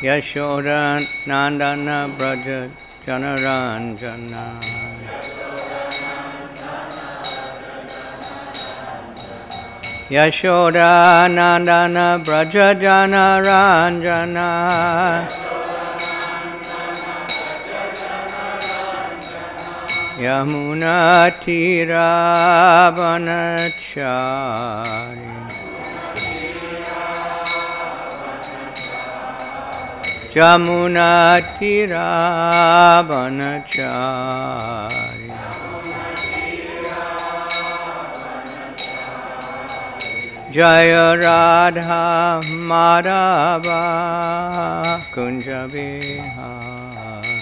Yashoda Nandana Braja Janaranjana Yashoda Nandana Braja Janaranjana Yamuna Tira Vanachari Yamuna Tira Vanachari Jaya Radha Madhava Kunja Vihari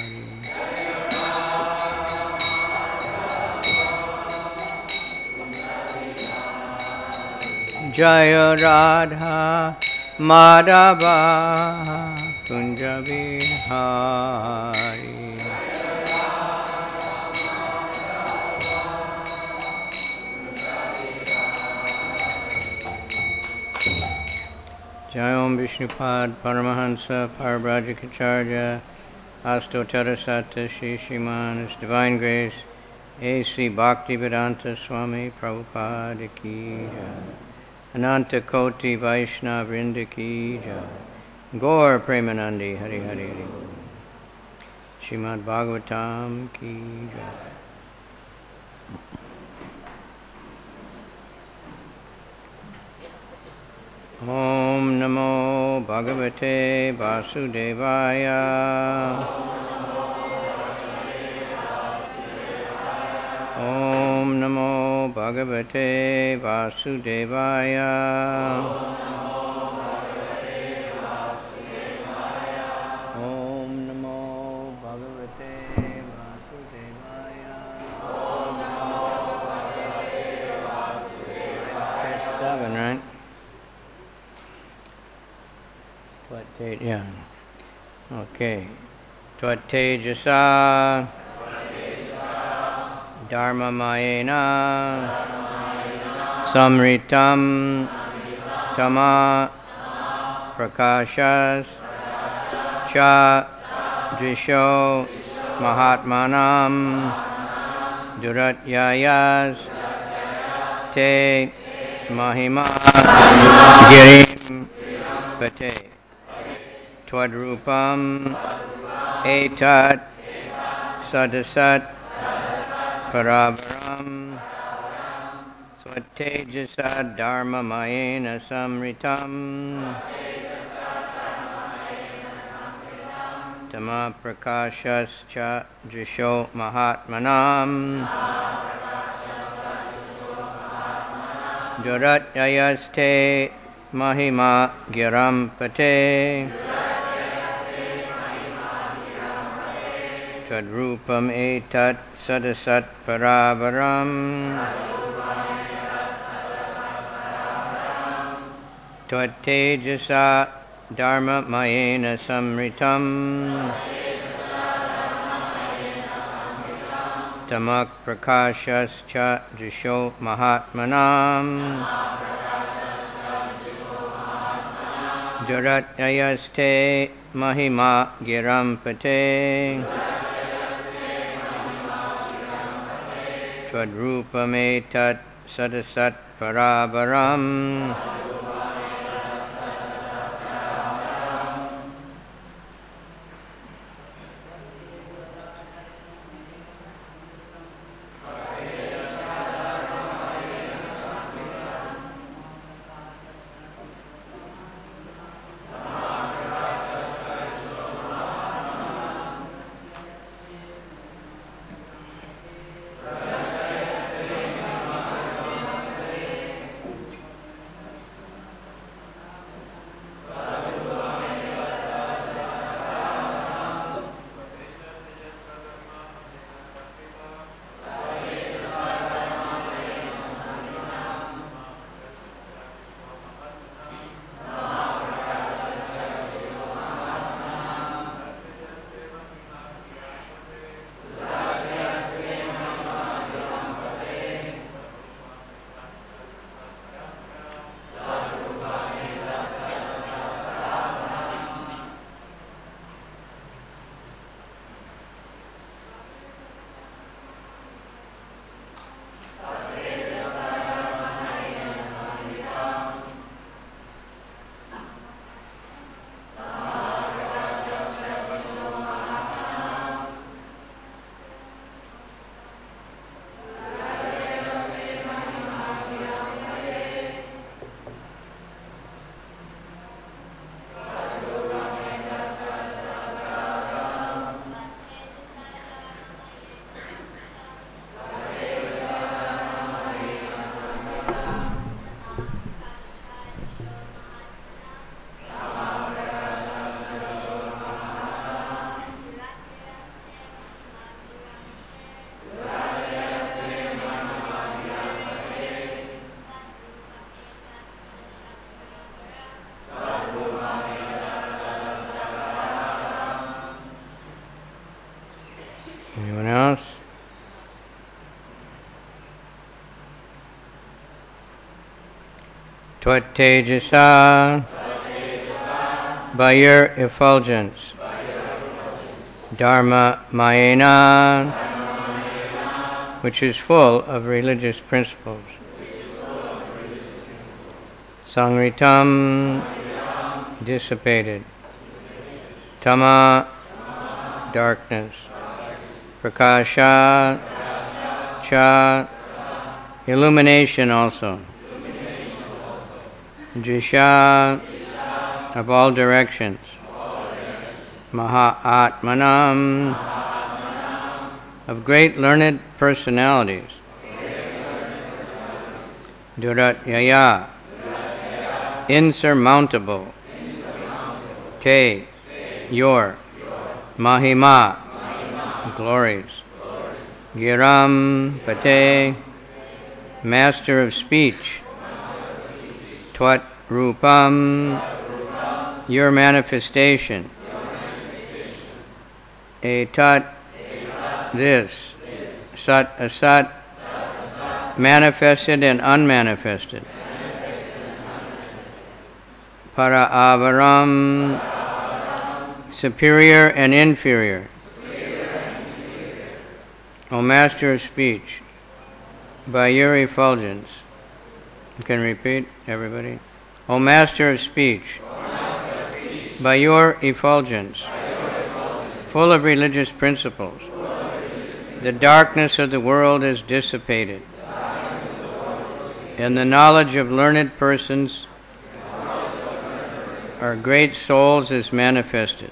Jaya Radha Madhava Kunja Vihari Jayom Vishnupad Paramahansa Paribrajikacharya Astottara Sata Shri Sriman His Divine Grace A.C. Bhaktivedanta Swami Prabhupada Ki Jai Ananta Koti Vaishnava Vrinda Ki Jai Gaur Premanandi Hari Hari Hari Srimad Bhagavatam Ki Jai Om Namo Bhagavate Vasudevaya Om Namo Bhagavate Vasudevaya Om Namo Bhagavate Vasudevaya That's 7, right? Yeah. Okay. Tvatejasa Dharma Mayena Samritam Tama Prakashas Cha Drisho Mahatmanam Duratyayas Te Mahima Girim Pate Twadrupam Etat Sadasat Paravaram Swatejasa Dharma Mayena Samritam Tama Prakashas Cha Drisho Mahatmanam Duratyayaste Mahima Giram Pate Tadrupam etat sadasat paravaram Tvatejasa dharma mayena samritam Tamak prakashas cha drisho mahatmanam Duratyayaste mahima giram pate Twadrupametat sadasat paravaram Tvat Tejasa, by your effulgence, Dharma Mayena, which is full of religious principles. Sangritam, dissipated. Tama, darkness. Prakasha, cha, illumination also. Jisha, of all directions. Maha-atmanam, of great learned personalities. Duratyaya, insurmountable. Te, your. Mahima, glories. Giram Pate, master of speech. Tvat Rupam, your manifestation. Etat, this. Sat Asat, manifested and unmanifested. Para Avaram, superior and inferior. O Master of Speech, by your effulgence, you can repeat, everybody. O Master of Speech, by your effulgence, full of religious principles, the darkness of the world is dissipated, and the knowledge of learned persons or great souls is manifested.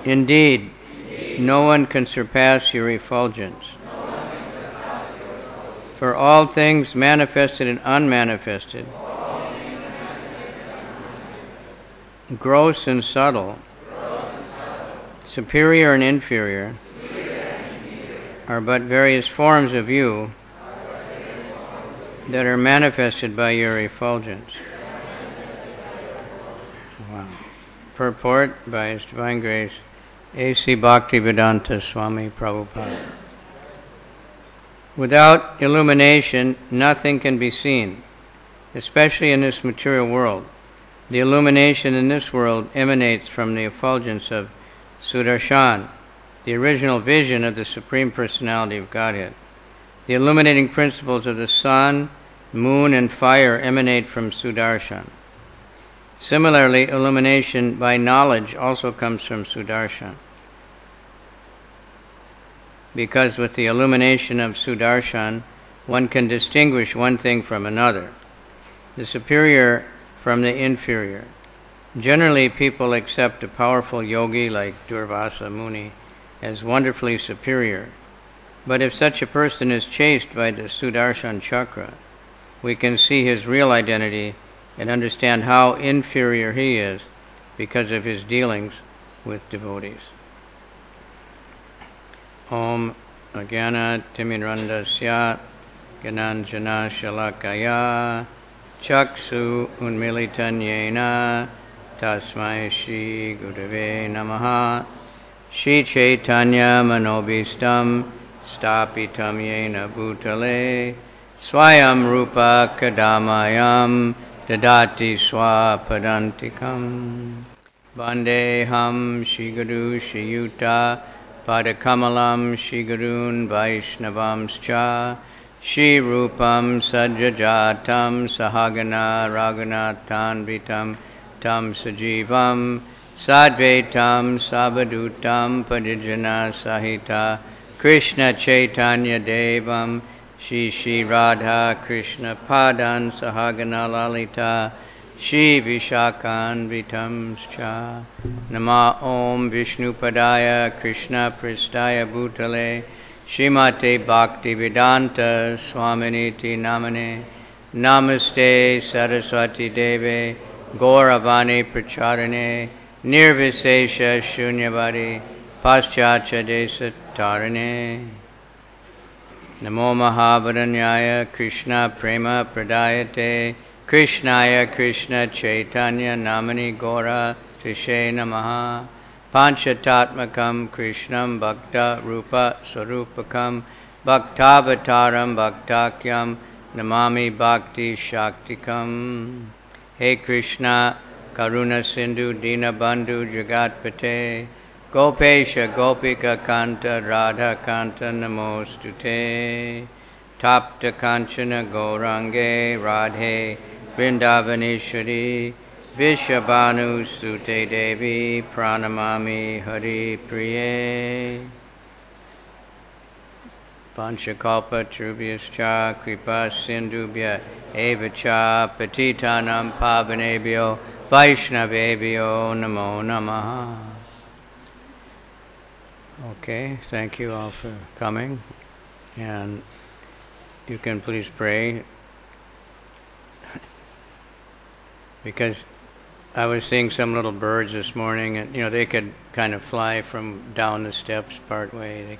Indeed, no one can surpass your effulgence. For all things manifested and unmanifested, gross and subtle, superior and inferior, are but various forms of you that are manifested by your effulgence. Wow. Purport by His Divine Grace, A.C. Bhaktivedanta Swami Prabhupada. Without illumination, nothing can be seen, especially in this material world. The illumination in this world emanates from the effulgence of Sudarshan, the original vision of the Supreme Personality of Godhead. The illuminating principles of the sun, moon, and fire emanate from Sudarshan. Similarly, illumination by knowledge also comes from Sudarshan. Because with the illumination of Sudarshan, one can distinguish one thing from another, the superior from the inferior. Generally, people accept a powerful yogi like Durvasa Muni as wonderfully superior. But if such a person is chased by the Sudarshan chakra, we can see his real identity and understand how inferior he is because of his dealings with devotees. Om Ajnana Timirandasya Gyananjana Shalakaya Chaksu Unmilitanyena Tasmai Shri Gurave Namaha Shri Chaitanya Manobhistam Stapitam Yena Bhutale Swayam Rupa Kadamayam Dadati Swapadantikam Vandeham Shri Guru Shri Yuta Padakamalam Shri Gurun Vaishnavamscha Shri Rupam Sajjajatam Sahagana Raghunathanvitam Tam Sajivam Sadvaitam Savadutam Padijana Sahita Krishna Chaitanya Devam Shri Shri Radha Krishna Padan Sahagana Lalita Shri Vishakan Vitamscha Nama Om Vishnu Padaya Krishna Pristaya Bhutale Srimate Bhakti Vedanta Swaminiti Namane Namaste Saraswati Deve Gauravani Pracharane Nirvisesha Shunyavadi Paschacha Desa Tarane Namo Mahabharanyaya Krishna Prema Pradayate Krishnaya Krishna Chaitanya Namani Gora Tishe Namaha Panchatatmakam Krishnam Bhakta Rupa Sarupakam Bhaktavataram Bhaktakyam Namami Bhakti Shaktikam. Hey Krishna, Karuna Sindhu Dinabandhu Jagatpate, Gopesha Gopika Kanta Radha Kanta Namostute, Tapta Kanchana Gaurange Radhe Vrindavaneshwari, Vishabhanu Sute Devi Pranamami Hari Priye. Panchakalpa Trubhyascha Kripa Sindhubhya Evacha Patitanam Pavanebhyo Vaishnavebhyo Namo Namaha. Okay, thank you all for coming. And you can please pray. Because I was seeing some little birds this morning, and they could kind of fly from down the steps part way.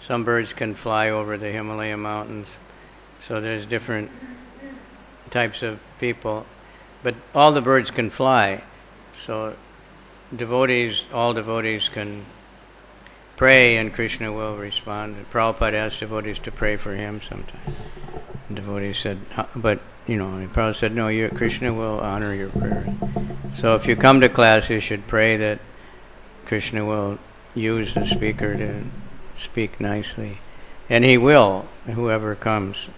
Some birds can fly over the Himalaya mountains. So there's different types of people. But all the birds can fly. So all devotees can pray and Krishna will respond. And Prabhupada asked devotees to pray for him sometimes. And devotees said, but Prabhupada said, no, Krishna will honor your prayer. So if you come to class, you should pray that Krishna will use the speaker to speak nicely. And he will, whoever comes.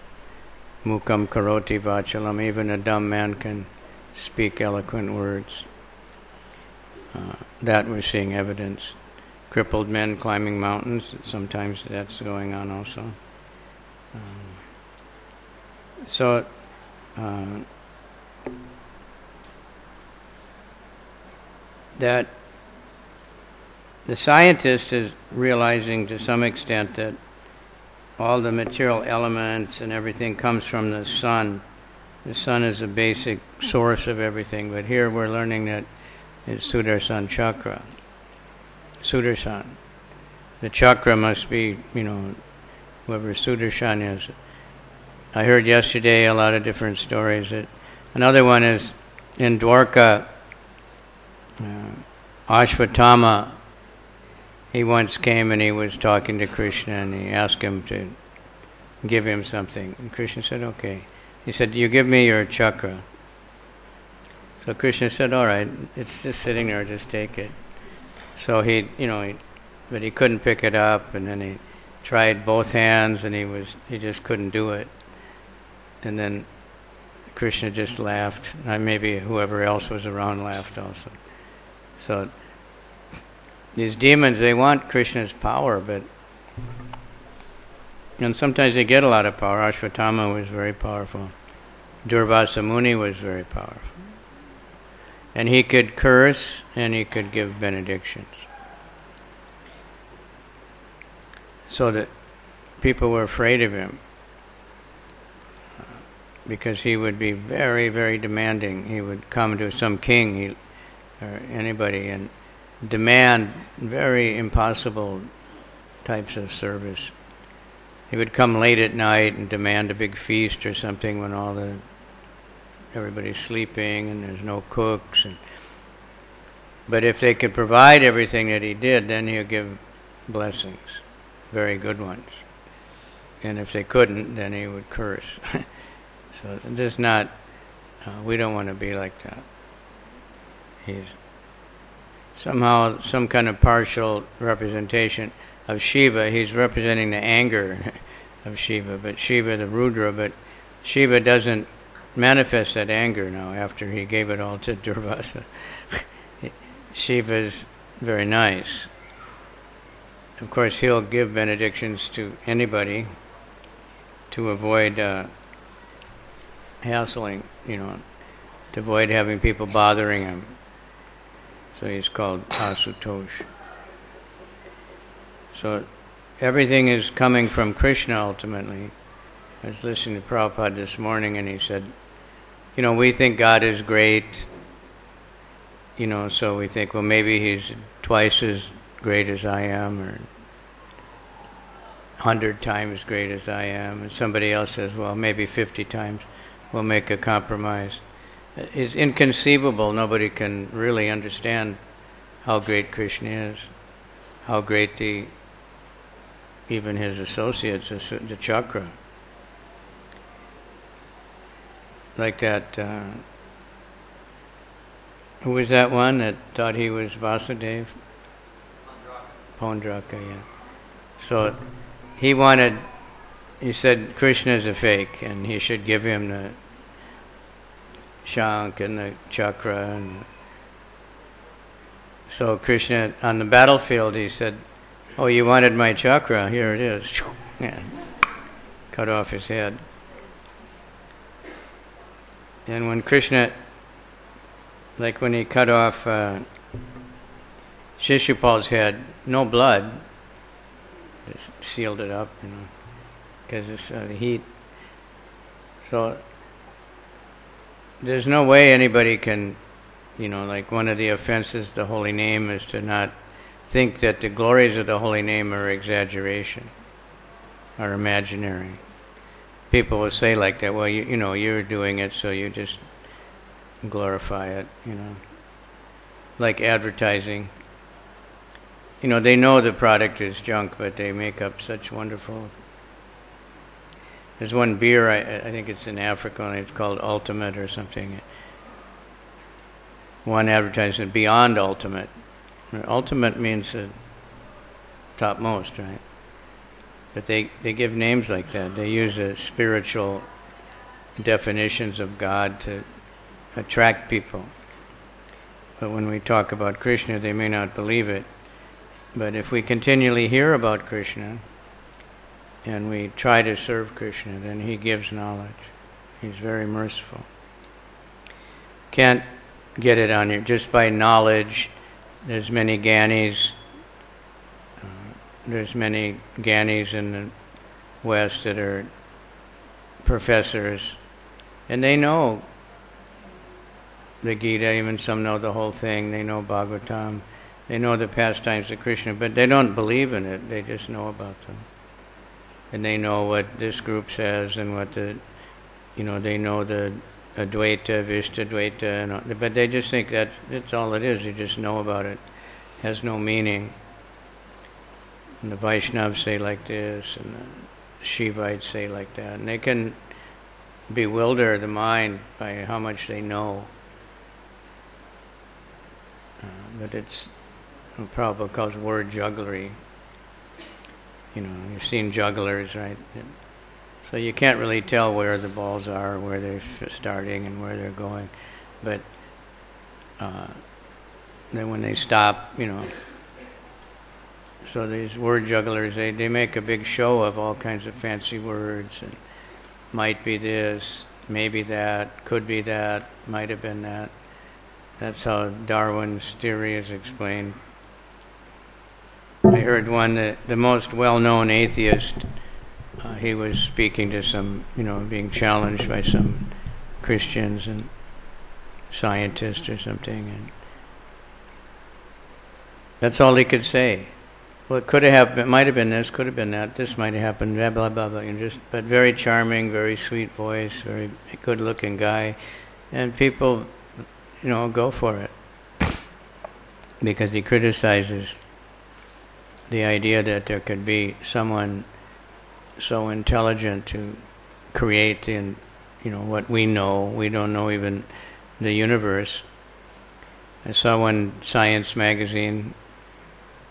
Mukam karoti vachalam, even a dumb man can speak eloquent words. That we're seeing evidence. Crippled men climbing mountains, sometimes that's going on also. That the scientist is realizing to some extent that all the material elements and everything comes from the sun. The sun is the basic source of everything, but here we're learning that it's Sudarshan chakra. Sudarshan. The chakra must be, whoever Sudarshan is. I heard yesterday a lot of different stories. Another one is in Dwarka, Ashwatthama. He once came and he was talking to Krishna and he asked him to give him something. And Krishna said, okay. He said, you give me your chakra. So Krishna said, all right, it's just sitting there, just take it. So but he couldn't pick it up, and then he tried both hands and he just couldn't do it. And then Krishna just laughed. Maybe whoever else was around laughed also. So these demons, they want Krishna's power, and sometimes they get a lot of power. Ashwatthama was very powerful. Durvasa Muni was very powerful. And he could curse and he could give benedictions. So that people were afraid of him. Because he would be very, very demanding. He would come to some king or anybody and demand very impossible types of service. He would come late at night and demand a big feast or something when everybody's sleeping and there's no cooks. But if they could provide everything that he did, then he'll give blessings, very good ones. And if they couldn't, then he would curse. So this not, we don't want to be like that. He's somehow some kind of partial representation of Shiva. He's representing the anger of Shiva, but Shiva the Rudra, but Shiva doesn't manifest that anger now after he gave it all to Durvasa. Shiva's very nice. Of course, he'll give benedictions to anybody to avoid hassling, to avoid having people bothering him. So he's called Asutosh. So everything is coming from Krishna ultimately. I was listening to Prabhupada this morning and he said, we think God is great, so we think, well, maybe he's twice as great as I am, or 100 times great as I am. And somebody else says, well, maybe 50 times. We'll make a compromise. It's inconceivable. Nobody can really understand how great Krishna is, how great even his associates, the chakra. like that. Who was that one that thought he was Vasudeva? Pondraka, yeah. So he said Krishna is a fake, and he should give him the shank and the chakra. And so Krishna, on the battlefield, he said, "Oh, you wanted my chakra? Here it is." Yeah. Cut off his head. And when Krishna, like when he cut off Shishupal's head, no blood, just sealed it up, because it's the heat. So there's no way anybody can, like one of the offenses of the holy name is to not think that the glories of the holy name are exaggeration, are imaginary. People will say like that, well, you're doing it, so you just glorify it, like advertising. They know the product is junk, but they make up such wonderful. There's one beer, I think it's in Africa, and it's called Ultimate or something. One advertisement, Beyond Ultimate. Ultimate means topmost, right? But they give names like that. They use spiritual definitions of God to attract people. But when we talk about Krishna, they may not believe it. But if we continually hear about Krishna and we try to serve Krishna, then he gives knowledge. He's very merciful. Can't get it on you just by knowledge. There's many Gyanis. There's many Gyanis in the West that are professors, and they know the Gita. Even some know the whole thing. They know Bhagavatam. They know the pastimes of Krishna, but they don't believe in it. They just know about them. And they know what this group says and what they know the Advaita, Vishtadvaita, but they just think that's all it is. You just know about it. It has no meaning. And the Vaishnavas say like this, and the Shivites say like that. And they can bewilder the mind by how much they know. But it's Prabhupada calls word jugglery. You've seen jugglers, right? So you can't really tell where the balls are, where they're starting and where they're going. But then when they stop, so these word jugglers, they make a big show of all kinds of fancy words, and might be this, maybe that, could be that, might have been that. That's how Darwin's theory is explained. I heard one, the most well-known atheist, he was speaking to some, being challenged by some Christians and scientists or something, and that's all he could say. Well, it could have happened, it might have been this, could have been that, this might have happened, blah, blah, blah, blah, but very charming, very sweet voice, very good-looking guy, and people, go for it, because he criticizes the idea that there could be someone so intelligent to create what we know. We don't know even the universe. I saw one science magazine,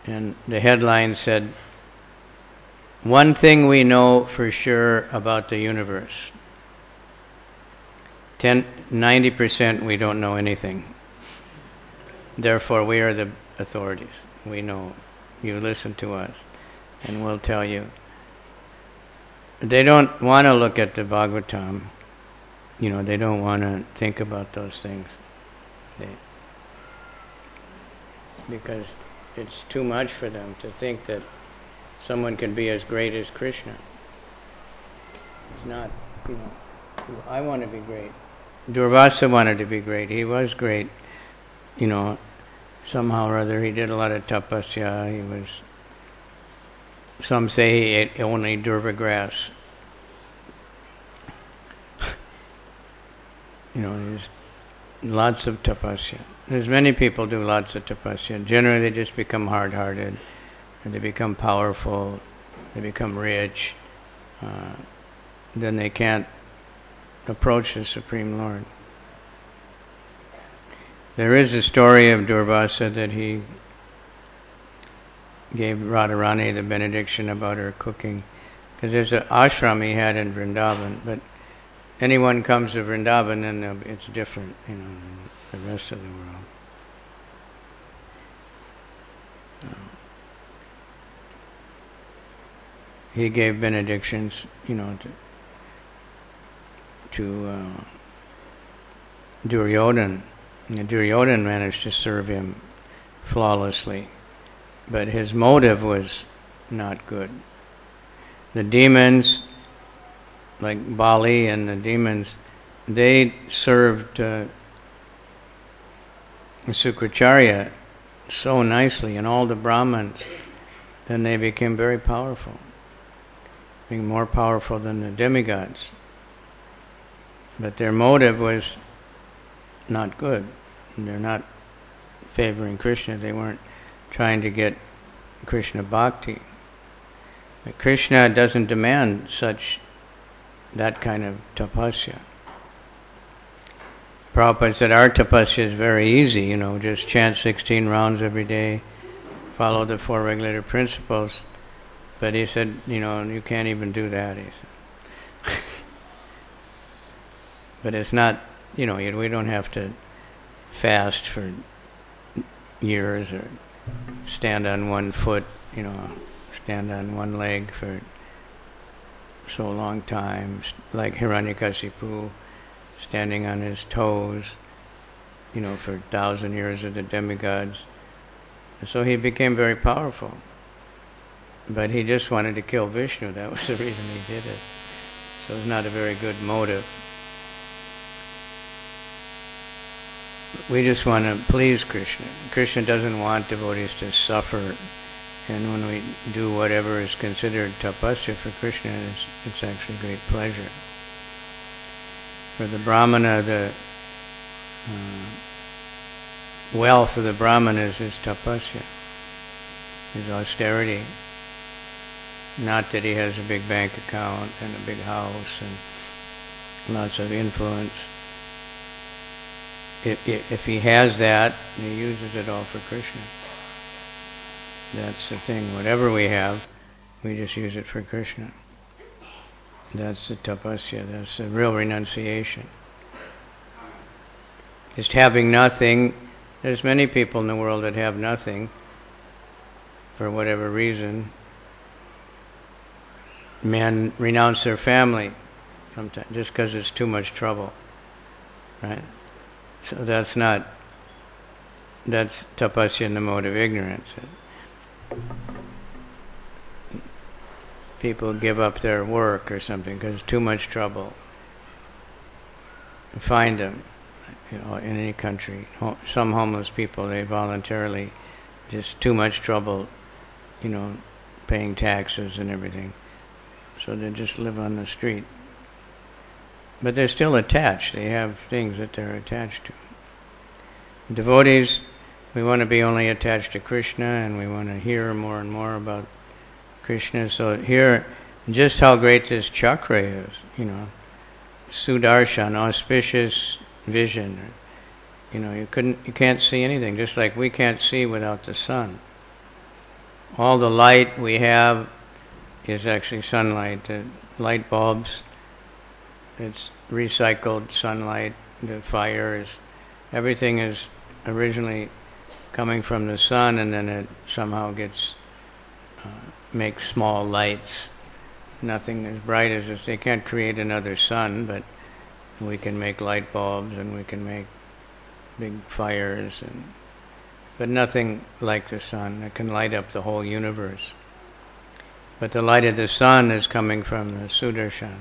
and the headline said, "One thing we know for sure about the universe. 90% we don't know anything. Therefore, we are the authorities. We know. You listen to us, and we'll tell you." They don't want to look at the Bhagavatam. They don't want to think about those things. Because it's too much for them to think that someone can be as great as Krishna. It's not, I want to be great. Durvasa wanted to be great. He was great. Somehow or other he did a lot of tapasya. Some say he ate only durva grass. There's lots of tapasya. There's many people do lots of tapasya. Generally they just become hard-hearted, and they become powerful, they become rich. Then they can't approach the Supreme Lord. There is a story of Durvasa that he gave Radharani the benediction about her cooking, because there's an ashram he had in Vrindavan, but anyone comes to Vrindavan, then it's different, than the rest of the world. He gave benedictions, to Duryodhana. And Duryodhana managed to serve him flawlessly, but his motive was not good. The demons, like Bali and the demons, they served Sukracharya so nicely, and all the Brahmins, then they became very powerful, being more powerful than the demigods. But their motive was not good. They're not favoring Krishna. They weren't trying to get Krishna bhakti. But Krishna doesn't demand that kind of tapasya. Prabhupada said our tapasya is very easy, just chant 16 rounds every day, follow the 4 regulative principles. But he said, you can't even do that, he said. But it's not, we don't have to fast for years or stand on one foot, stand on one leg for so long time, like Hiranyakasipu, standing on his toes, for 1,000 years of the demigods. So he became very powerful. But he just wanted to kill Vishnu. That was the reason he did it. So it's not a very good motive. We just want to please Krishna. Krishna doesn't want devotees to suffer. And when we do whatever is considered tapasya for Krishna, it's actually great pleasure. For the Brahmana, the wealth of the Brahmana is his tapasya, his austerity. Not that he has a big bank account and a big house and lots of influence. If he has that, he uses it all for Krishna. That's the thing. Whatever we have, we just use it for Krishna. That's the tapasya. That's the real renunciation. Just having nothing. There's many people in the world that have nothing for whatever reason. Men renounce their family sometimes just because it's too much trouble, right? So that's tapasya in the mode of ignorance. People give up their work or something because it's too much trouble. Find them, in any country. Some homeless people, they voluntarily, just too much trouble, paying taxes and everything. So they just live on the street. But they're still attached. They have things that they're attached to. Devotees, we want to be only attached to Krishna, and we want to hear more and more about Krishna. So here, just how great this chakra is, Sudarshan, auspicious vision. You can't see anything, just like we can't see without the sun. All the light we have is actually sunlight. The light bulbs, it's recycled sunlight. The fire is, everything is originally coming from the sun, and then it somehow makes small lights. Nothing as bright as this. They can't create another sun, but we can make light bulbs and we can make big fires, but nothing like the sun that can light up the whole universe. But the light of the sun is coming from the Sudarshan,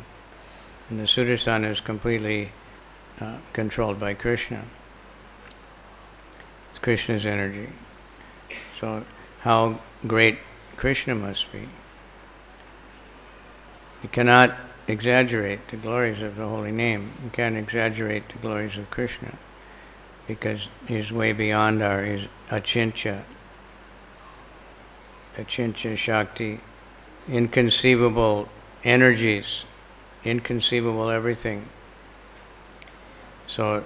and the Sudarshan is completely controlled by Krishna. It's Krishna's energy. So how great Krishna must be. You cannot exaggerate the glories of the holy name. You can't exaggerate the glories of Krishna, because he's way beyond he's achintya. Achintya Shakti, inconceivable energies, inconceivable everything. So,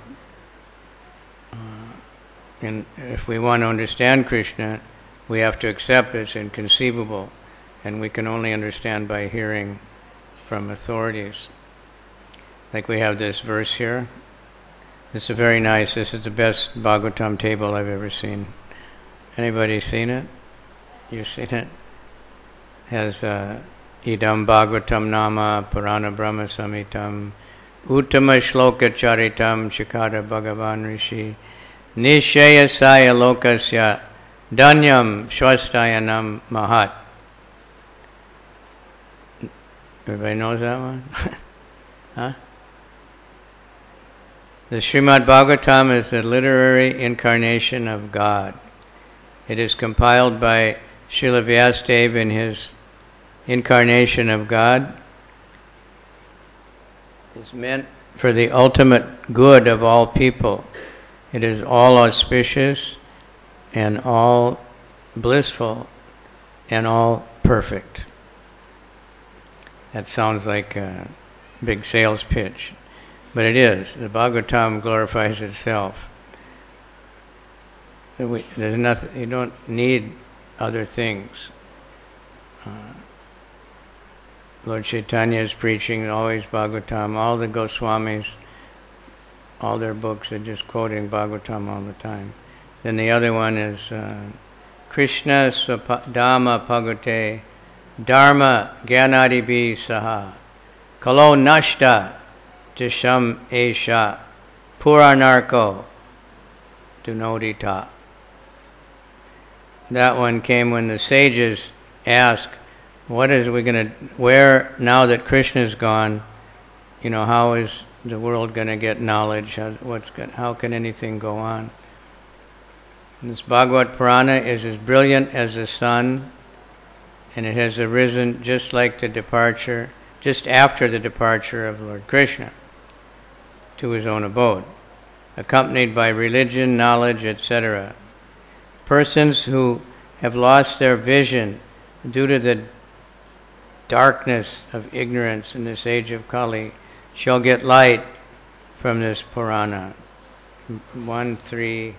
and if we want to understand Krishna, we have to accept it's inconceivable, and we can only understand by hearing from authorities. Like we have this verse here. This is very nice. This is the best Bhagavatam table I've ever seen. Anybody seen it? You've seen it? Has Idam Bhagavatam Nama Purana Brahma Samhitam Uttama Shloka Charitam Chikara Bhagavan Rishi Nishayasaya Lokasya Danyam Shwastayanam Mahat. Everybody knows that one? Huh? The Srimad Bhagavatam is the literary incarnation of God. It is compiled by Srila Vyasadeva in his Incarnation of God. It's meant for the ultimate good of all people. It is all auspicious and all blissful and all perfect. That sounds like a big sales pitch. But it is. The Bhagavatam glorifies itself. There's nothing. You don't need other things. Lord Chaitanya is preaching always Bhagavatam. All the Goswamis, all their books are just quoting Bhagavatam all the time. Then the other one is Krishna Swapadama Pagate Dharma Gyanadibi Saha Kalo Nashta Jisham Esha Puranarko Dunodita. That one came when the sages asked, what is we going to, where, now that Krishna is gone, how is the world going to get knowledge? How can anything go on? And this Bhagavad Purana is as brilliant as the sun, and it has arisen just after the departure of Lord Krishna to his own abode, accompanied by religion, knowledge, etc. Persons who have lost their vision due to the darkness of ignorance in this age of Kali shall get light from this Purana. 1:3.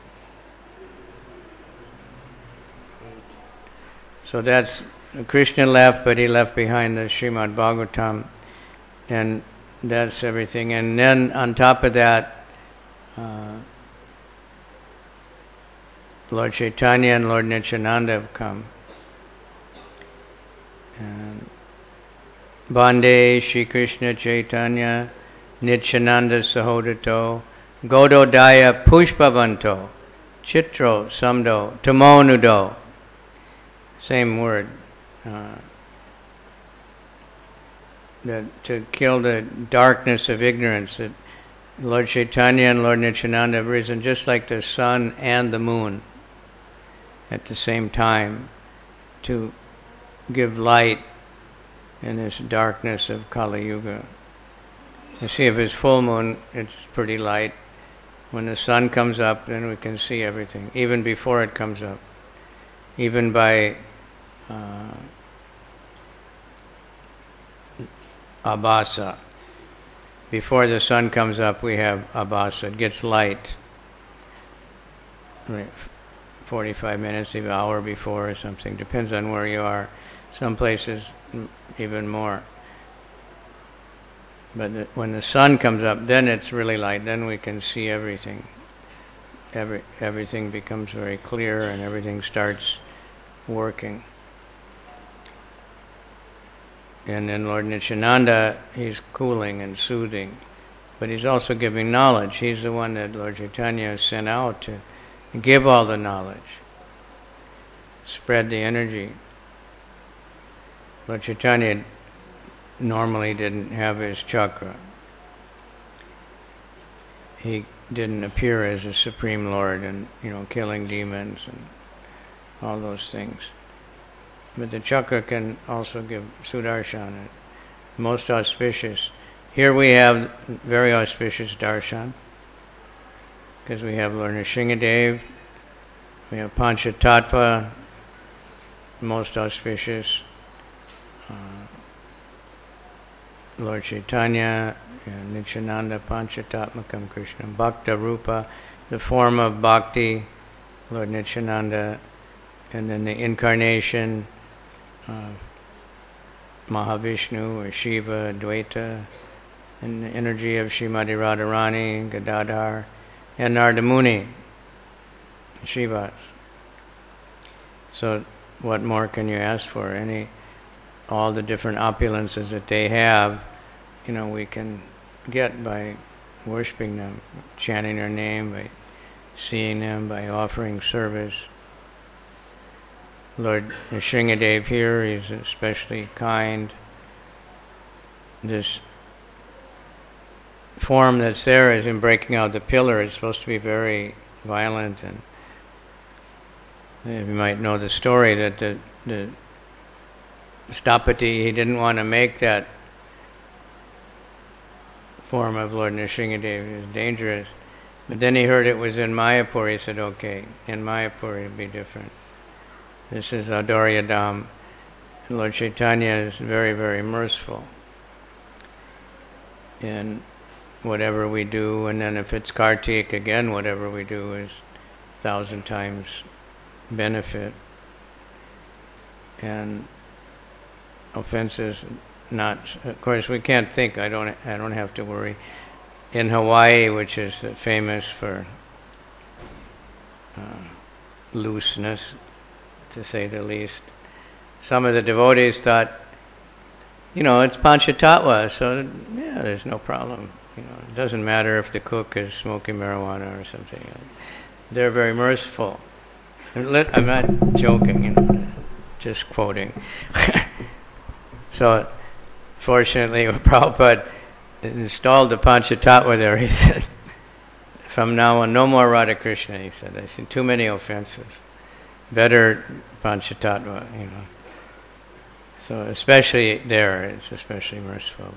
So that's, Krishna left, but he left behind the Srimad Bhagavatam, and that's everything. And then on top of that, Lord Chaitanya and Lord Nityananda have come. And Bande Shri Krishna Chaitanya Nityananda Sahodato Gododaya Pushpavanto Chitro Samdo Tamonudo. Same word. That to kill the darkness of ignorance, that Lord Chaitanya and Lord Nityananda have risen just like the sun and the moon at the same time to give light in this darkness of Kali Yuga. You see, if it's full moon, it's pretty light. When the sun comes up, then we can see everything, even before it comes up. Even by abhasa. Before the sun comes up, we have abhasa. It gets light. 45 minutes, even an hour before or something. Depends on where you are. Some places even more. But when the sun comes up, then it's really light. Then we can see everything. Everything becomes very clear and everything starts working. And then Lord Nityananda, he's cooling and soothing. But he's also giving knowledge. He's the one that Lord Chaitanya sent out to give all the knowledge. Spread the energy. Lord Chaitanya normally didn't have his chakra. He didn't appear as a Supreme Lord and, killing demons and all those things. But the chakra can also give Sudarshan, most auspicious. Here we have very auspicious darshan, because we have Lord Nrsingadev, we have Panchatattva, most auspicious. Lord Chaitanya, Nityananda Panchatatmakam Krishna. Bhakta Rupa, the form of bhakti, Lord Nityananda, and then the incarnation of Mahavishnu or Shiva, Dvaita, and the energy of Srimati Radharani, Gadadhar, and Narada Muni, Shivas. So what more can you ask for? All the different opulences that they have, we can get by worshiping them, chanting their name, by seeing them, by offering service. Lord Nrsingadev here is especially kind. This form that's there is in breaking out the pillar. It's supposed to be very violent, and you might know the story that the Stapati, he didn't want to make that form of Lord Nrsingadev. It was dangerous. But then he heard it was in Mayapur. He said, okay, in Mayapur it'll be different. This is Adorya Dham. Lord Chaitanya is very, very merciful in whatever we do, and then if it's Kartik, again, whatever we do is 1,000 times benefit. And offenses, not, of course we can't think, I don't have to worry. In Hawaii, which is famous for looseness, to say the least, some of the devotees thought, it's Panchatattva, so yeah, there's no problem. It doesn't matter if the cook is smoking marijuana or something. They're very merciful. I'm not joking, just quoting. So, fortunately, Prabhupada installed the Panchatattva there. He said, from now on, no more Radha Krishna, he said. I see too many offenses. Better Panchatattva, So especially there, it's especially merciful.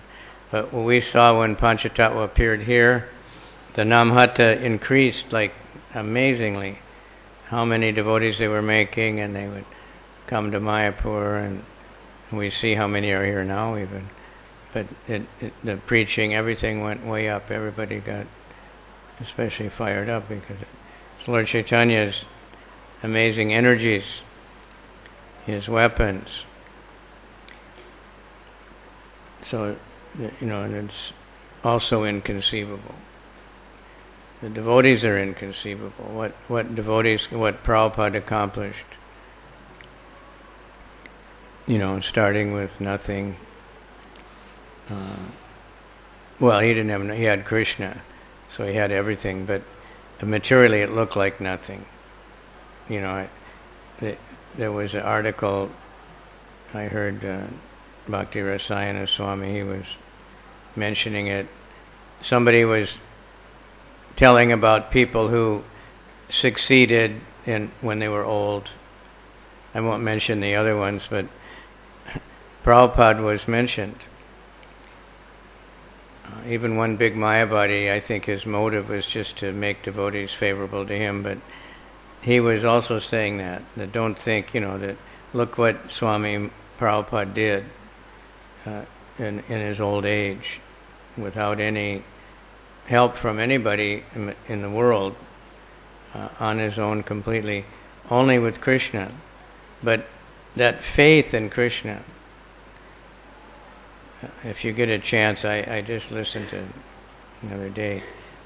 But what we saw when Panchatattva appeared here, the Namhata increased like amazingly. How many devotees they were making, and they would come to Mayapur, and we see how many are here now even. But the preaching, everything went way up. Everybody got especially fired up because it's Lord Chaitanya's amazing energies, his weapons. So, and it's also inconceivable. The devotees are inconceivable. What devotees, what Prabhupada accomplished. Starting with nothing. He had Krishna, so he had everything, but materially it looked like nothing. There was an article, I heard Bhakti Rasayana Swami, he was mentioning it. Somebody was telling about people who succeeded when they were old. I won't mention the other ones, but Prabhupada was mentioned. Even one big Mayavadi, I think his motive was just to make devotees favorable to him, but he was also saying that don't think, that look what Swami Prabhupada did in his old age, without any help from anybody in the world, on his own completely, only with Krishna. But that faith in Krishna, if you get a chance, I just listened to the other day,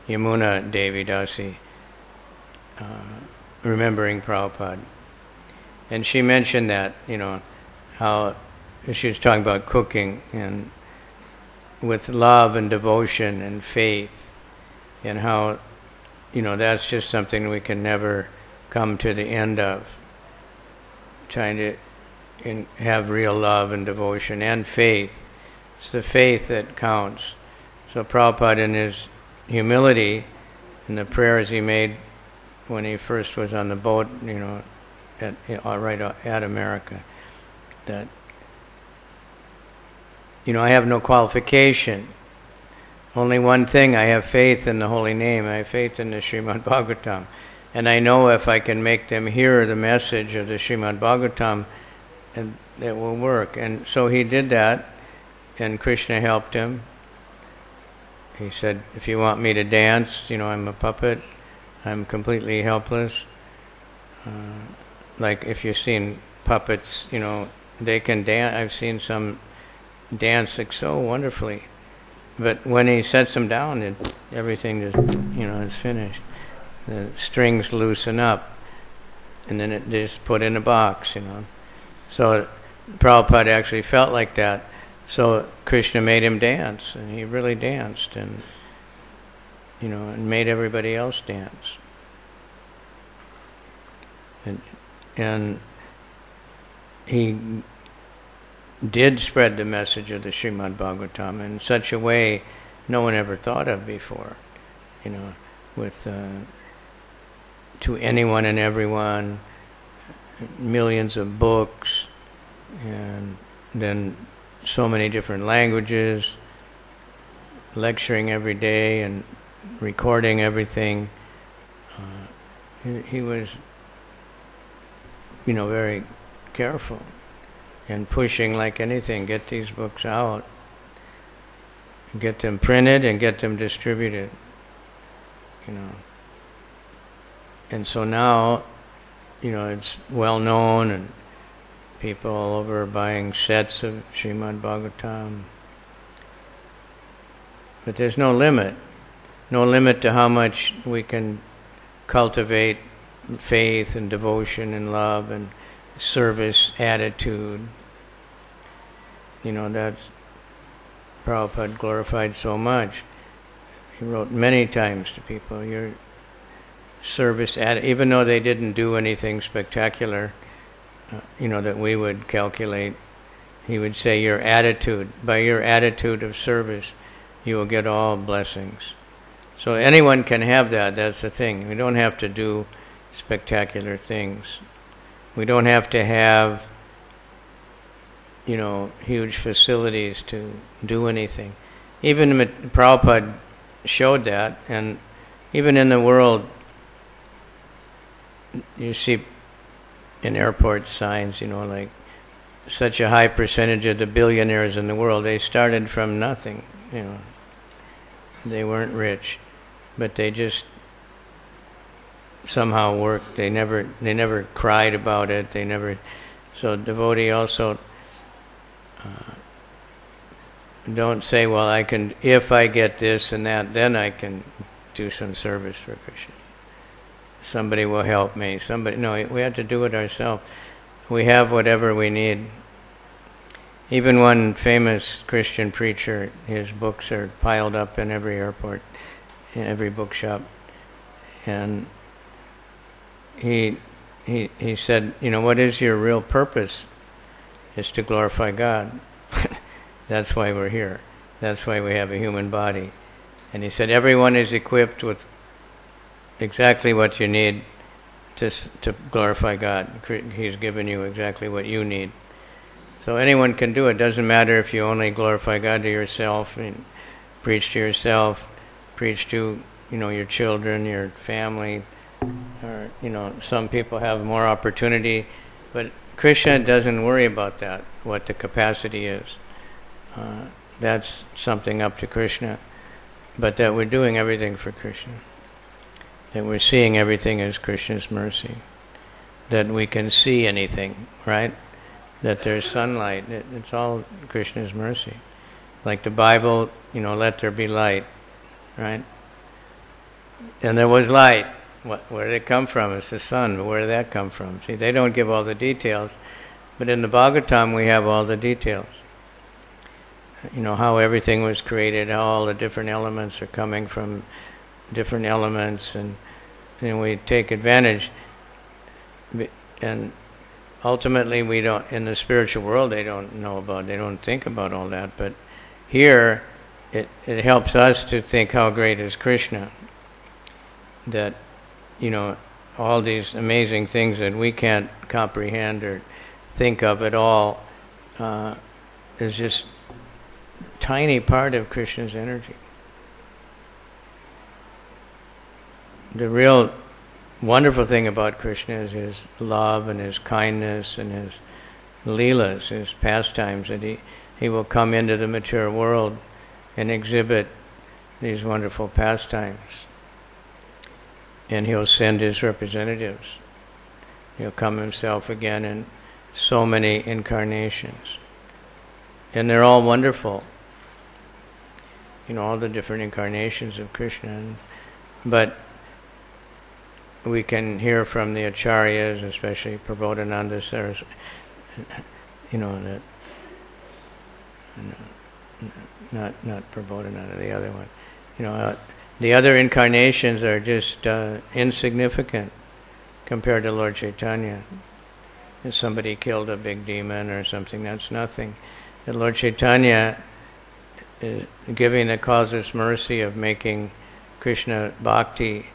Yamuna Devi Dasi, remembering Prabhupada. And she mentioned that, how she was talking about cooking, and with love and devotion and faith, and how, that's just something we can never come to the end of. Trying to have real love and devotion and faith. It's the faith that counts. So Prabhupada, in his humility, in the prayers he made when he first was on the boat, right at America, that, I have no qualification. Only one thing, I have faith in the holy name. I have faith in the Srimad Bhagavatam. And I know if I can make them hear the message of the Srimad Bhagavatam, it will work. And so he did that, and Krishna helped him. he said, if you want me to dance, I'm a puppet. I'm completely helpless. Like if you've seen puppets, they can dance. I've seen some dance like so wonderfully. But when he sets them down, everything just, is finished. The strings loosen up, and then it just put in a box, So Prabhupada actually felt like that. So Krishna made him dance, and he really danced, and and made everybody else dance. And he did spread the message of the Srimad Bhagavatam in such a way no one ever thought of before, with to anyone and everyone, millions of books, and then so many different languages, lecturing every day and recording everything. He was, very careful and pushing like anything, get these books out, get them printed and get them distributed, And so now, it's well known, and people all over are buying sets of Srimad Bhagavatam. But there's no limit to how much we can cultivate faith and devotion and love and service attitude. That's Prabhupada glorified so much. He wrote many times to people, your service attitude, even though they didn't do anything spectacular, that we would calculate, he would say, your attitude, by your attitude of service, you will get all blessings. So anyone can have that, that's the thing. We don't have to do spectacular things. We don't have to have, huge facilities to do anything. Even Prabhupada showed that, and even in the world, you see in airport signs, like such a high percentage of the billionaires in the world, they started from nothing, They weren't rich, but they just somehow worked. They never cried about it. So devotee also don't say, well, if I get this and that, then I can do some service for Krishna. Somebody will help me. No, we have to do it ourselves. We have whatever we need. Even one famous Christian preacher, his books are piled up in every airport, in every bookshop, and he said, what is your real purpose? Is to glorify God. That's why we're here. That's why we have a human body. And he said, everyone is equipped with exactly what you need to glorify God. He's given you exactly what you need. So anyone can do it. Doesn't matter if you only glorify God to yourself, and preach to yourself, preach to your children, your family, or some people have more opportunity, but Krishna doesn't worry about that, what the capacity is. That's something up to Krishna. But that we're doing everything for Krishna. That we're seeing everything as Krishna's mercy. That we can see anything, right? That there's sunlight. It's all Krishna's mercy. Like the Bible, let there be light, right? And there was light. Where did it come from? It's the sun, but where did that come from? See, they don't give all the details. But in the Bhagavatam we have all the details. How everything was created, how all the different elements are coming from different elements, and we take advantage. And ultimately we don't, in the spiritual world they don't think about all that, but here it helps us to think how great is Krishna. That, all these amazing things that we can't comprehend or think of at all is just tiny part of Krishna's energy. The real wonderful thing about Krishna is his love and his kindness and his leelas, his pastimes, that he will come into the material world and exhibit these wonderful pastimes. And he'll send his representatives. He'll come himself again in so many incarnations. And they're all wonderful. All the different incarnations of Krishna. But we can hear from the acharyas, especially Prabodhananda, that not Prabodhananda, the other one. The other incarnations are just insignificant compared to Lord Chaitanya. If somebody killed a big demon or something, that's nothing. And Lord Chaitanya is giving the causeless mercy of making Krishna Bhakti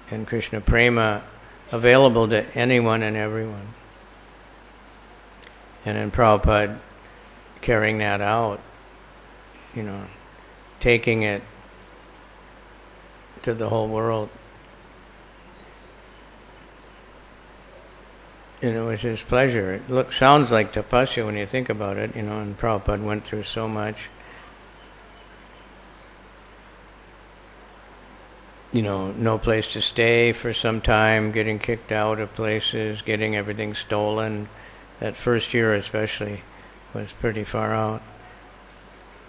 and Krishna Prema available to anyone and everyone. And then Prabhupada carrying that out, taking it to the whole world. And it was his pleasure. It sounds like tapasya when you think about it, and Prabhupada went through so much. No place to stay for some time, getting kicked out of places, getting everything stolen. That first year especially was pretty far out.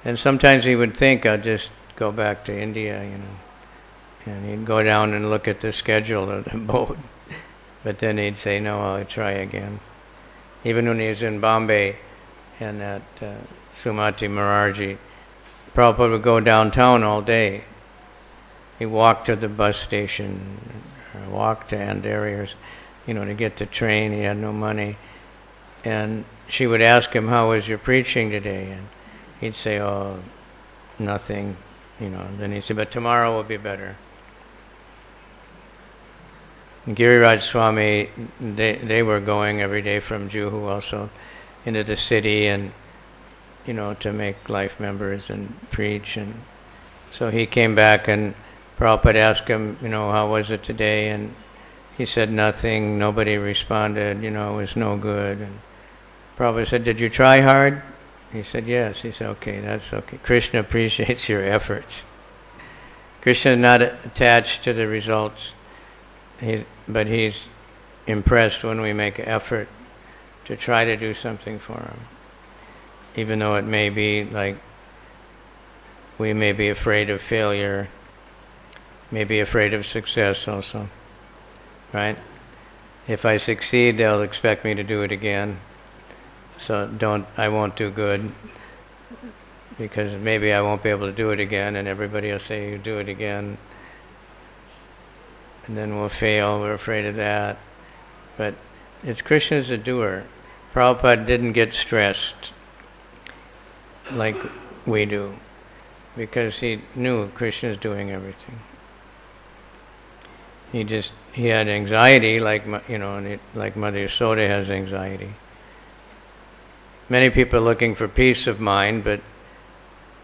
And sometimes he would think, I'll just go back to India, And he'd go down and look at the schedule of the boat. But then he'd say, no, I'll try again. Even when he was in Bombay and at Sumati Morarji, Prabhupada would go downtown all day. He walked to the bus station, or walked to Andheri, to get the train. He had no money. And she would ask him, how was your preaching today? And he'd say, oh, nothing. Then he'd say, but tomorrow will be better. Giriraj Swami, they were going every day from Juhu also into the city and, to make life members and preach. And so he came back and Prabhupada asked him, how was it today? And he said nothing, nobody responded, it was no good. And Prabhupada said, did you try hard? He said, yes. He said, okay, that's okay. Krishna appreciates your efforts. Krishna is not attached to the results. But he's impressed when we make an effort to try to do something for him. Even though it may be like we may be afraid of failure, may be afraid of success also. Right? If I succeed, they'll expect me to do it again. So I won't do good, because maybe I won't be able to do it again, and everybody will say, you do it again. And then we'll fail, we're afraid of that. But it's Krishna's a doer. Prabhupada didn't get stressed like we do, because he knew Krishna's doing everything. He had anxiety, like Mother Yasoda has anxiety. Many people are looking for peace of mind, but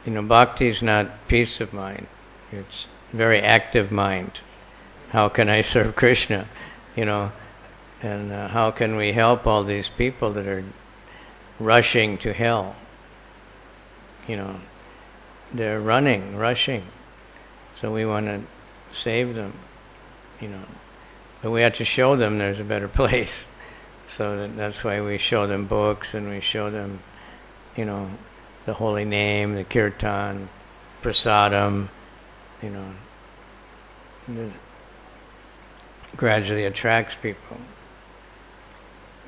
bhakti is not peace of mind. It's very active mind. How can I serve Krishna? And how can we help all these people that are rushing to hell? They're rushing. So we want to save them, But we have to show them there's a better place. So that's why we show them books, and we show them, the holy name, the kirtan, prasadam, gradually attracts people.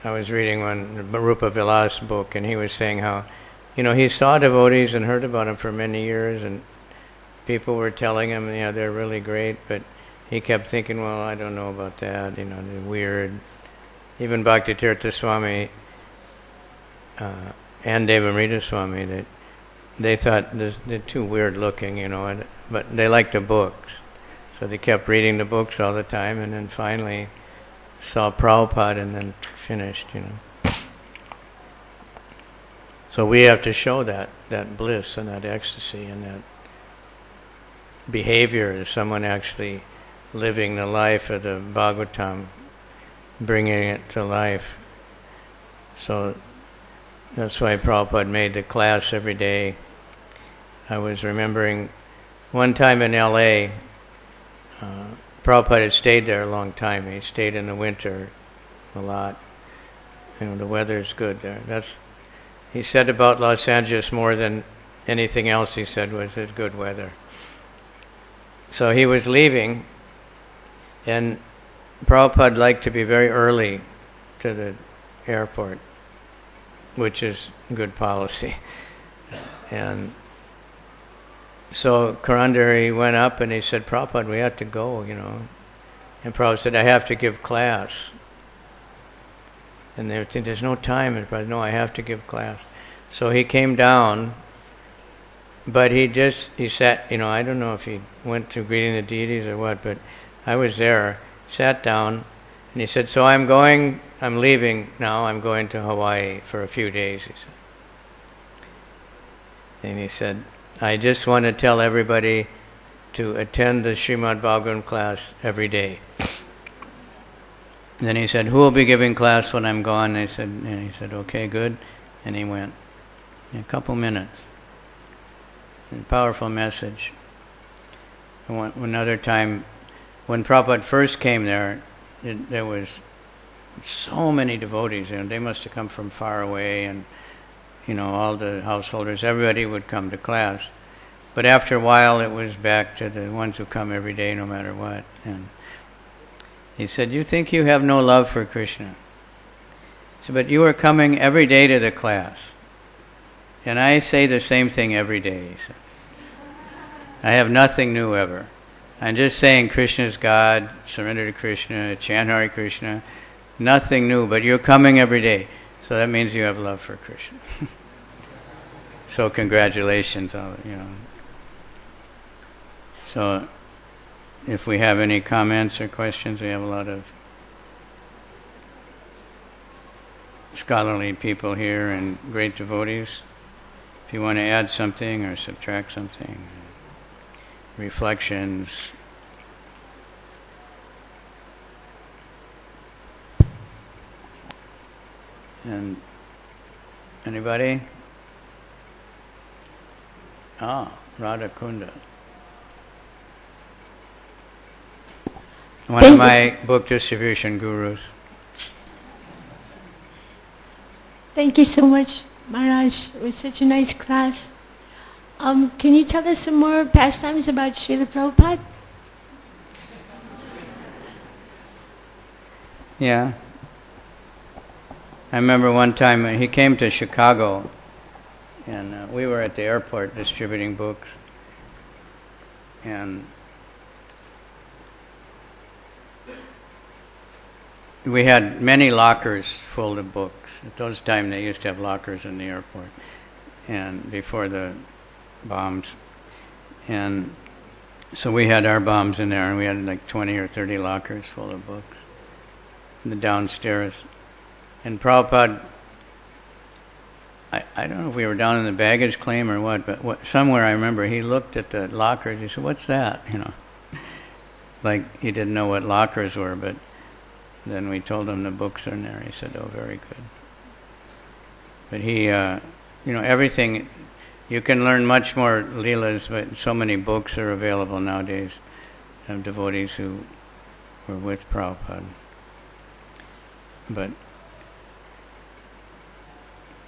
I was reading one Rupa Vilas book, and he was saying how, he saw devotees and heard about them for many years, and people were telling him, they're really great, but he kept thinking, well, I don't know about that, they're weird. Even Bhakti-tirtha Swami and Devamrita Swami, they thought they're too weird looking, but they liked the books. So they kept reading the books all the time, and then finally saw Prabhupada and then finished, So we have to show that bliss and that ecstasy and that behavior as someone actually living the life of the Bhagavatam, bringing it to life. So that's why Prabhupada made the class every day. I was remembering one time in L.A., Prabhupada had stayed there a long time. He stayed in the winter a lot. The weather's good there. He said about Los Angeles more than anything else he said was it's good weather. So he was leaving, and Prabhupada liked to be very early to the airport, which is good policy. And so Karandari went up and he said, Prabhupada, we have to go, And Prabhupada said, I have to give class. And they would think, there's no time. And Prabhupada, no, I have to give class. So he came down, but he sat, I don't know if he went to greeting the deities or what, but I was there, sat down, and he said, so I'm leaving now, I'm going to Hawaii for a few days, he said. And he said, I just want to tell everybody to attend the Srimad Bhagavatam class every day. And then he said, who will be giving class when I'm gone? And he said, okay, good. And he went. In a couple minutes. And powerful message. Another time, when Prabhupada first came there, there was so many devotees. They must have come from far away, and all the householders, everybody would come to class. But after a while, it was back to the ones who come every day, no matter what. And he said, you think you have no love for Krishna? He said, but you are coming every day to the class. And I say the same thing every day, he said. I have nothing new ever. I'm just saying Krishna is God, surrender to Krishna, chant Hare Krishna. Nothing new, but you're coming every day. So that means you have love for Krishna. So congratulations, So if we have any comments or questions, we have a lot of scholarly people here and great devotees. If you want to add something or subtract something, reflections. And anybody? Radha Kunda. One of my book distribution gurus. Thank you so much, Maharaj. It was such a nice class. Can you tell us some more pastimes about Srila Prabhupada? Yeah. I remember one time he came to Chicago, and we were at the airport distributing books, and we had many lockers full of books. At those times they used to have lockers in the airport, and before the bombs. And so we had our bombs in there, and we had like 20 or 30 lockers full of books in the downstairs. And Prabhupada, I don't know if we were down in the baggage claim or what, but somewhere I remember he looked at the lockers. He said, "What's that?" Like he didn't know what lockers were, but then we told him the books are in there. He said, "Oh, very good." But he, everything, you can learn much more leelas, but so many books are available nowadays of devotees who were with Prabhupada. But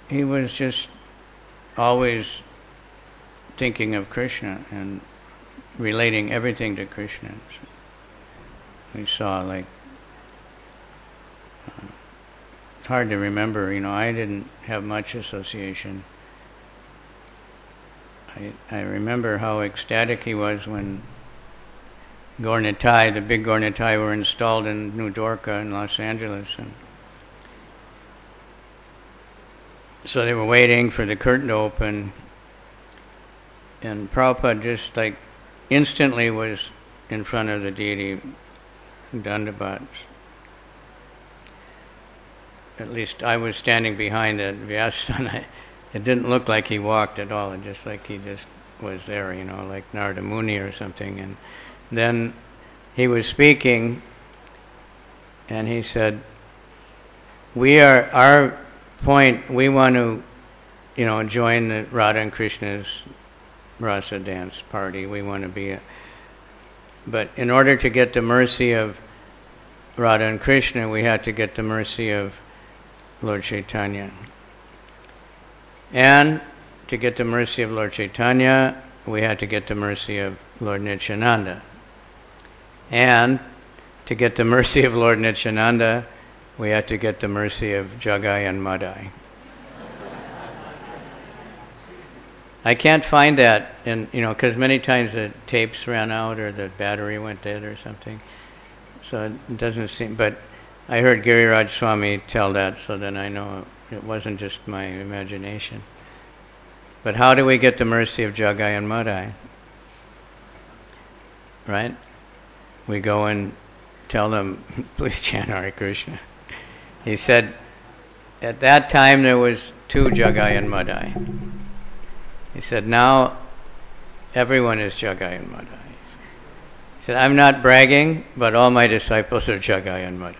he was just always thinking of Krishna and relating everything to Krishna. So we saw it's hard to remember, I didn't have much association. I remember how ecstatic he was when the big Gaur-Nitai were installed in New Dwarka in Los Angeles. And so they were waiting for the curtain to open, and Prabhupada just instantly was in front of the deity, Dandabats. At least I was standing behind the Vyasana. It didn't look like he walked at all. It just like he just was there, like Narada Muni or something. And then he was speaking, and he said, our point, we want to, join the Radha and Krishna's rasa dance party. We want to be but in order to get the mercy of Radha and Krishna, we had to get the mercy of Lord Chaitanya. And to get the mercy of Lord Chaitanya, we had to get the mercy of Lord Nityananda. And to get the mercy of Lord Nityananda, we had to get the mercy of Jagai and Madai. I can't find that, because many times the tapes ran out or the battery went dead or something. So it doesn't seem, but I heard Giriraj Swami tell that, so then I know it wasn't just my imagination. But how do we get the mercy of Jagai and Madai? Right? We go and tell them, please chant Hare Krishna. He said, at that time there was 2 Jagai and Madai. He said, now everyone is Jagai and Madai. He said, I'm not bragging, but all my disciples are Jagai and Madai.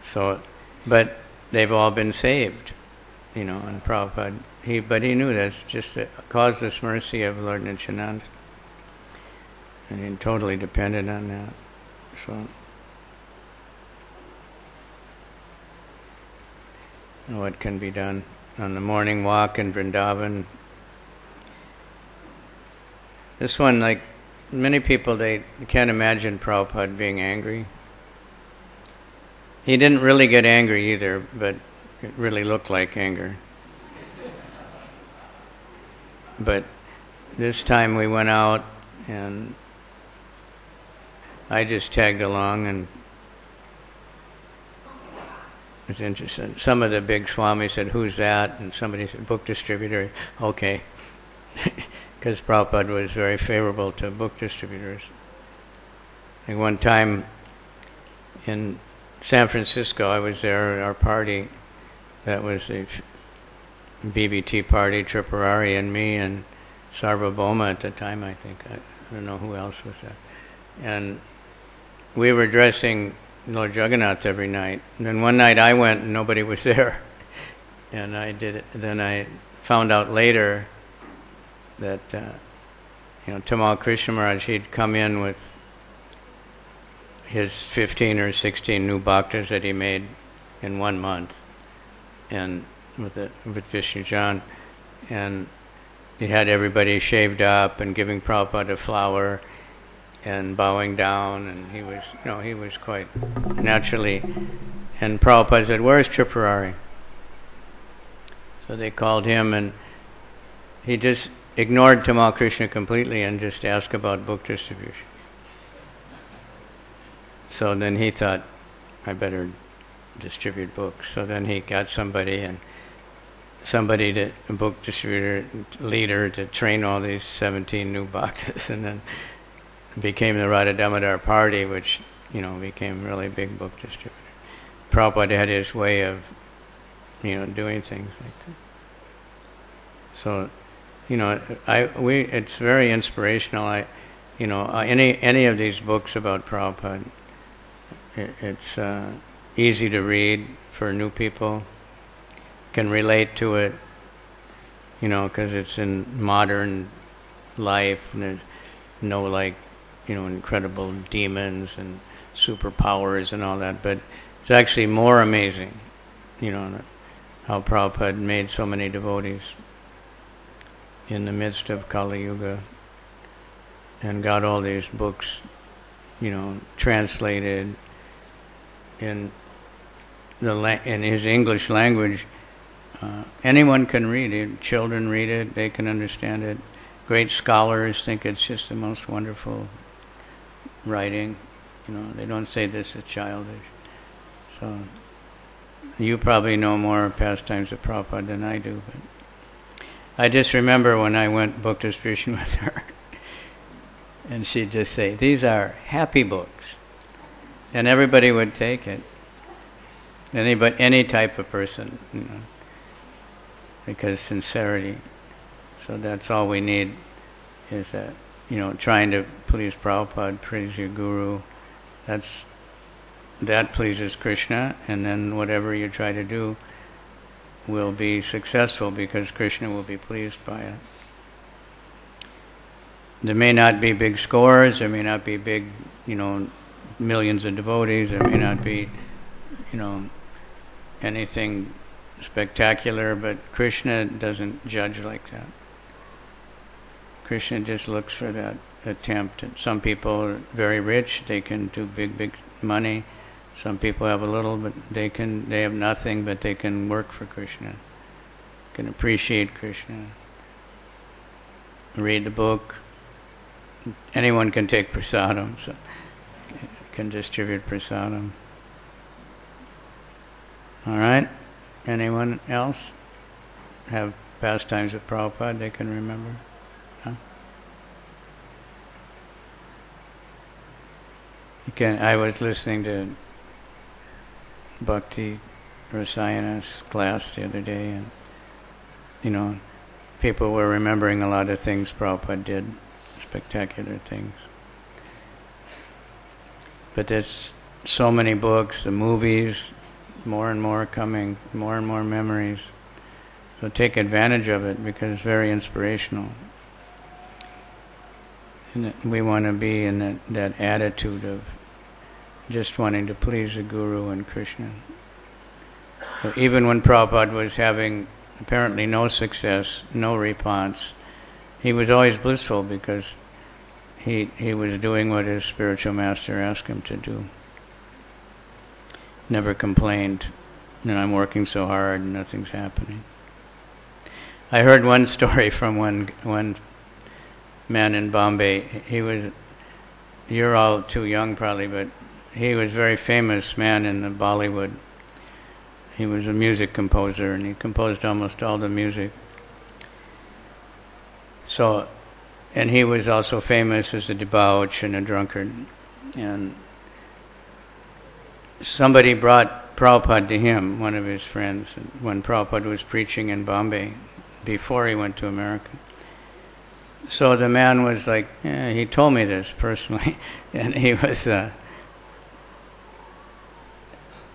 So, but they've all been saved, and Prabhupada, but he knew that's just the causeless mercy of Lord Nityananda. And he totally depended on that. So, what can be done? On the morning walk in Vrindavan. This one, like many people, they can't imagine Prabhupada being angry. He didn't really get angry either, but it really looked like anger. But this time we went out and I just tagged along, and it's interesting. Some of the big Swami said, who's that? And somebody said, book distributor. Okay. Because Prabhupada was very favorable to book distributors. Like one time in San Francisco, I was there at our party. That was a BBT party, Tripurari and me and Sarvabhauma at the time, I think. I don't know who else was there. And we were dressing Lord Jagannath every night. And then one night I went and nobody was there. And I did it. Then I found out later that, Tamal Krishna Maharaj, he'd come in with his 15 or 16 new bhaktas that he made in 1 month, and with Vishnu Jan, and he had everybody shaved up and giving Prabhupada a flower and bowing down, and he was quite naturally. And Prabhupada said, "Where's Tripurari?" So they called him, and he just ignored Tamal Krishna completely and just asked about book distribution. So then he thought, I better distribute books. So then he got somebody, a book distributor leader, to train all these 17 new bhaktas, and then became the Radha Damodar party, which became really big book distributor. Prabhupada had his way of doing things like that. So it's very inspirational. Any of these books about Prabhupada, it's easy to read for new people, can relate to it, because it's in modern life, and there's no incredible demons and superpowers and all that, but it's actually more amazing, how Prabhupada made so many devotees in the midst of Kali Yuga, and got all these books, translated in his English language. Anyone can read it. Children read it; they can understand it. Great scholars think it's just the most wonderful writing. They don't say this is childish. So you probably know more pastimes of Prabhupada than I do, but I just remember when I went book distribution with her, and she'd just say, "These are happy books," and everybody would take it. Any type of person, because sincerity. So that's all we need, is that trying to please Prabhupada, please your guru. That pleases Krishna, and then whatever you try to do will be successful because Krishna will be pleased by it. there may not be big scores, there may not be big, millions of devotees, there may not be, anything spectacular, but Krishna doesn't judge like that. Krishna just looks for that attempt. And some people are very rich, they can do big money. Some people have a little, but they have nothing, but they can work for Krishna, can appreciate Krishna, read the book. Anyone can take prasadam, so can distribute prasadam. All right? Anyone else have pastimes of Prabhupada they can remember? Huh? I was listening to Bhakti Rasayana's class the other day, and people were remembering a lot of things Prabhupada did, spectacular things. But there's so many books, the movies, more and more coming, more and more memories. So take advantage of it because it's very inspirational. And we want to be in that attitude of just wanting to please the Guru and Krishna. So even when Prabhupada was having apparently no success, no response, he was always blissful because he was doing what his spiritual master asked him to do. Never complained, I'm working so hard and nothing's happening. I heard one story from one man in Bombay. You're all too young probably, but he was a very famous man in the Bollywood. He was a music composer and he composed almost all the music. So, and he was also famous as a debauch and a drunkard. And somebody brought Prabhupada to him, one of his friends, when Prabhupada was preaching in Bombay, before he went to America. So the man was like, he told me this personally, and he was,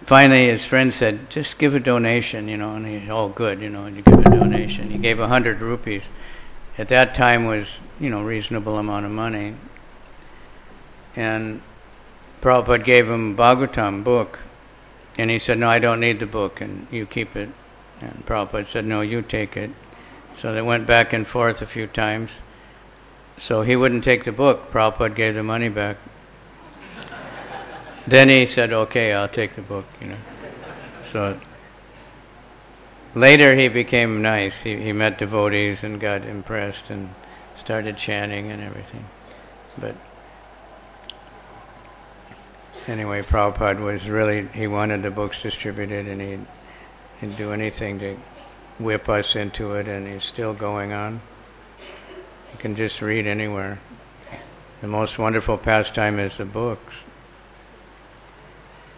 finally his friend said, just give a donation, and he, oh good, and you give a donation. He gave 100 rupees. At that time was, reasonable amount of money. And Prabhupada gave him Bhagavatam book, and he said, no, I don't need the book, and you keep it. And Prabhupada said, no, you take it. So they went back and forth a few times. So he wouldn't take the book. Prabhupada gave the money back. Then he said, okay, I'll take the book, So later he became nice. He met devotees and got impressed and started chanting and everything. But anyway, Prabhupada was really, he wanted the books distributed and he'd do anything to whip us into it, and he's still going on. You can just read anywhere. The most wonderful pastime is the books.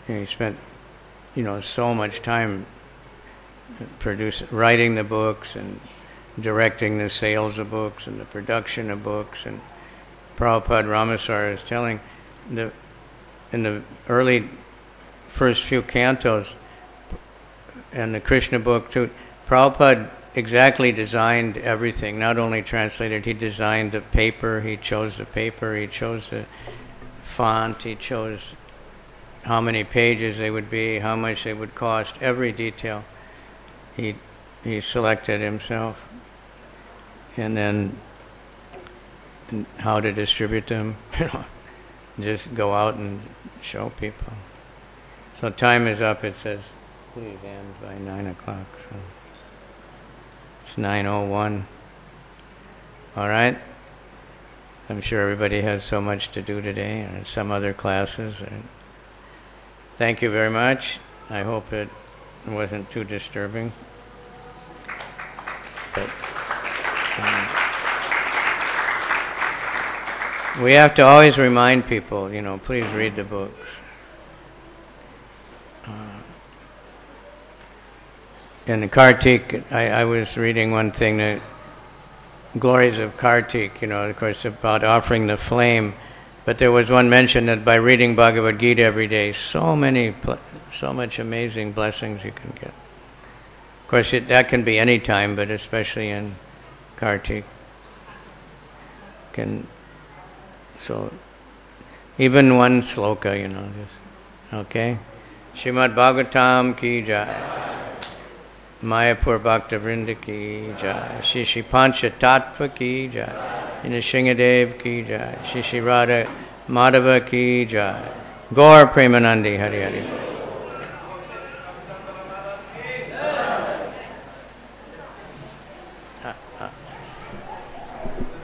He spent, so much time writing the books and directing the sales of books and the production of books. And Prabhupada Ramaswara is telling, in the early first few cantos, and the Krishna book too, Prabhupada exactly designed everything, not only translated, he designed the paper, he chose the paper, he chose the font, he chose how many pages they would be, how much they would cost, every detail he selected himself. And then how to distribute them, just go out and show people. So time is up, it says, please end by 9 o'clock. So it's 9:01. All right? I'm sure everybody has so much to do today, or some other classes. Thank you very much. I hope it wasn't too disturbing. But, we have to always remind people, please read the books. In the Kartik, I was reading one thing, the glories of Kartik, of course, about offering the flame. But there was one mention that by reading Bhagavad Gita every day, so much amazing blessings you can get. Of course, that can be any time, but especially in Kartik. So even one sloka, just, okay? Srimad Bhagavatam ki jai. Mayapur Bhakta Vrinda ki jai. Shri Shri Pancha Tattva ki jai. Shingadev ki jai. Shri Shri Radha Madhava ki jai. Gaur Premanandi Hari Hari.